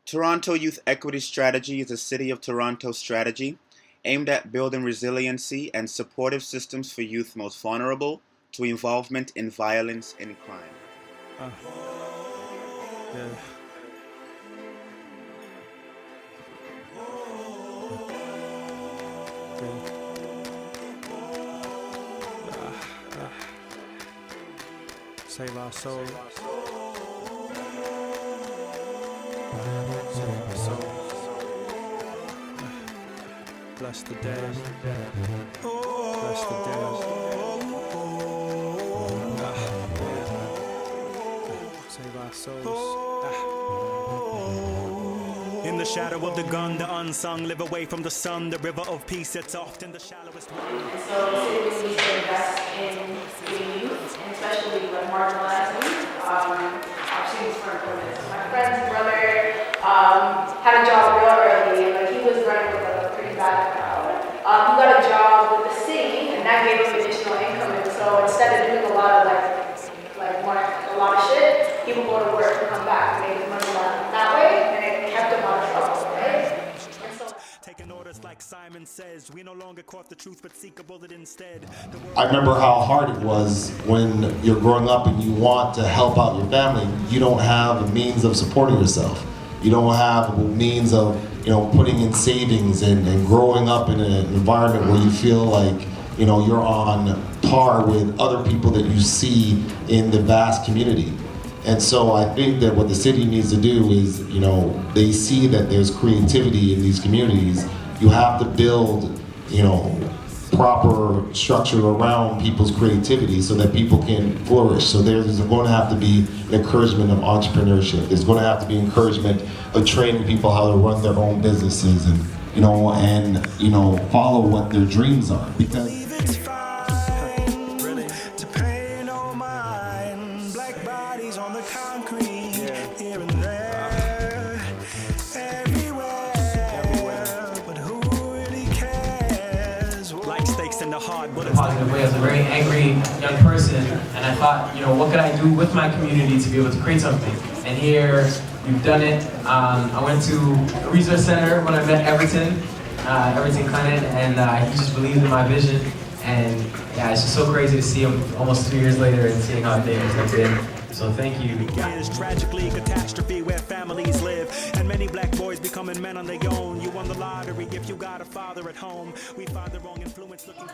Toronto Youth Equity Strategy is a City of Toronto strategy aimed at building resiliency and supportive systems for youth most vulnerable to involvement in violence and crime. Yeah. Save our souls. Save our souls. Bless the day. Bless the day. Save our souls. In the shadow of the gun, the unsung live away from the sun. The river of peace, it's often the shallowest one. And so the city really needs to invest in the youth, and especially like marginalized youth, opportunities for employment. So my friend's brother had a job real early, and like he was running with like a pretty bad crowd. He got a job with the city, and that gave him additional income. And so instead of doing a lot of a lot of shit, he would go to work and come back and make his money that way, and it kept him out of trouble, right? And so Taking orders like Simon says, we no longer court the truth but seek a bullet instead. I remember how hard it was when you're growing up and you want to help out your family. You don't have a means of supporting yourself. You don't have a means of putting in savings and growing up in an environment where you feel like you're on par with other people that you see in the vast community. And so I think that what the city needs to do is, they see that there's creativity in these communities. You have to build, proper structure around people's creativity so that people can flourish. So there's going to have to be an encouragement of entrepreneurship. There's going to have to be encouragement of training people how to run their own businesses and follow what their dreams are. Because It's fine to pay no mind. Black bodies on the concrete, here and there, everywhere. But who really cares? Like stakes in the heart, but it's Positive way. I was a very angry young person, and I thought, what could I do with my community to be able to create something? And here, we've done it. I went to a research center when I met Everton Clennon, and he just believed in my vision. And yeah, it's just so crazy to see him almost 2 years later and seeing how things have been. So thank you. is tragically catastrophe where families live, and many black boys becoming men on their own. You won the lottery if you got a father at home. We find the wrong influence looking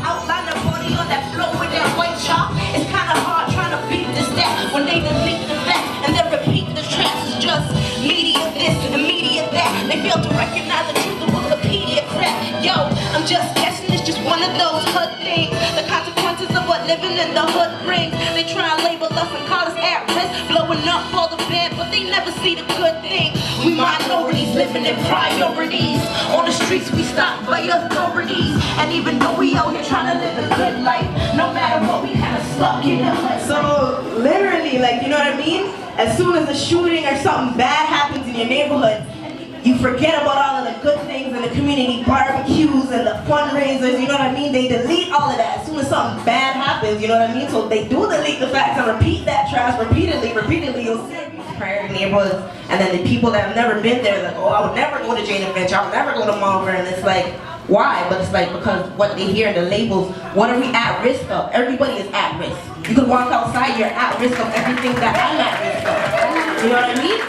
Outline the body on that floor with that white chalk. It's kinda hard trying to beat the step when they delete the fact and then repeat the trash. It's just media this and media that. They fail to recognize the truth of Wikipedia crap. Yo, I'm just guessing it's just one of those hood things. The consequences of what living in the hood brings. They try and label us and call us at risk, blowing up all the bad, but they never see the good thing. We minorities living in priorities. On the streets we stopped by authorities, and even though we out here trying to live a good life, no matter what, we kind of stuck in the hood. So literally, you know what I mean? As soon as a shooting or something bad happens in your neighborhood, you forget about all of the good things in the community, barbecues and the fundraisers, you know what I mean? They delete all of that as soon as something bad happens, you know what I mean? So they do delete the facts and repeat that trash repeatedly, you'll see priority neighborhoods, and then the people that have never been there, like, oh, I would never go to Jane and Finch, I would never go to Malvern, and it's like, why? But it's like, because what they hear in the labels, what are we at risk of? Everybody is at risk. You could walk outside, you're at risk of everything that I'm at risk of. You know what I mean?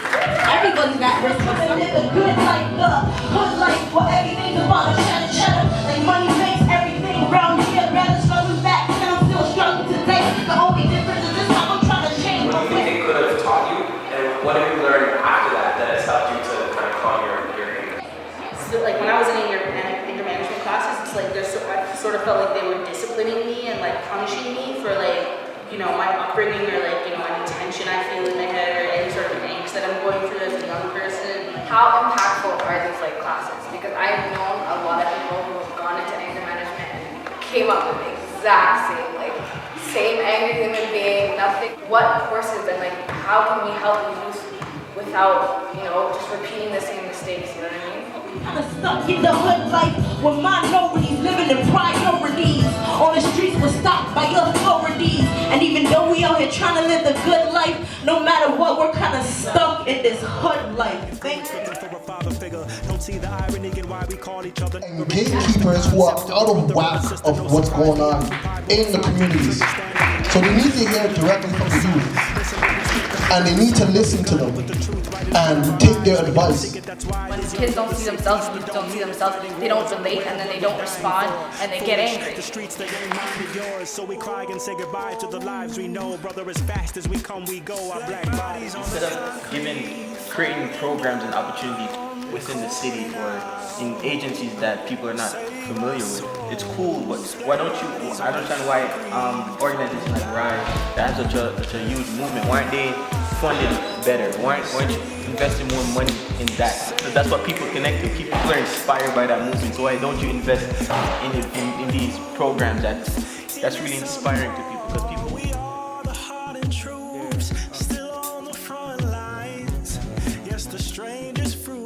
Everybody's at risk of something. Live a good life, the hood life, where everything's about a cheddar. Like money makes everything around here. Rather struggling back, and I'm still struggling today. The only difference is this time I'm trying to change. What do you think it could have taught you, and what have you learned after that that has helped you to kind of calm your anger? So like when I was in anger management classes, it's like I sort of felt like they were disciplining me and like punishing me for my upbringing or any tension I feel in my head or any sort of angst that I'm going through as a young person. How impactful are these classes? Because I've known a lot of people who have gone into anger management and came up with the exact same angry human being, nothing. What courses and how can we help youth without just repeating the same mistakes, you know what I mean? Kinda stuck in the hood life with minorities living in priorities. On the streets we're stopped by authorities. And even though we out here trying to live the good life, no matter what, we're kinda stuck in this hood life. Thank you. And gatekeepers who are out of whack of what's going on in the communities. So they need to hear directly from the youth. And they need to listen to them and take their advice. When kids don't see themselves, they don't relate, and then they don't respond, and they get angry. So we cry and say goodbye to the lives we know. Brother, as fast as we come, we go. Our black bodies. Instead of creating programs and opportunities within the city or in agencies that people are not familiar with, it's cool, but why don't you, I don't understand why organizations like RISE that have such a huge movement, why aren't they funded better? Why aren't you investing more money in that? Because that's what people connect to. People are inspired by that movement, so why don't you invest in these programs that's really inspiring to people? Because people Still on the front lines. Yes, the strangest fruit.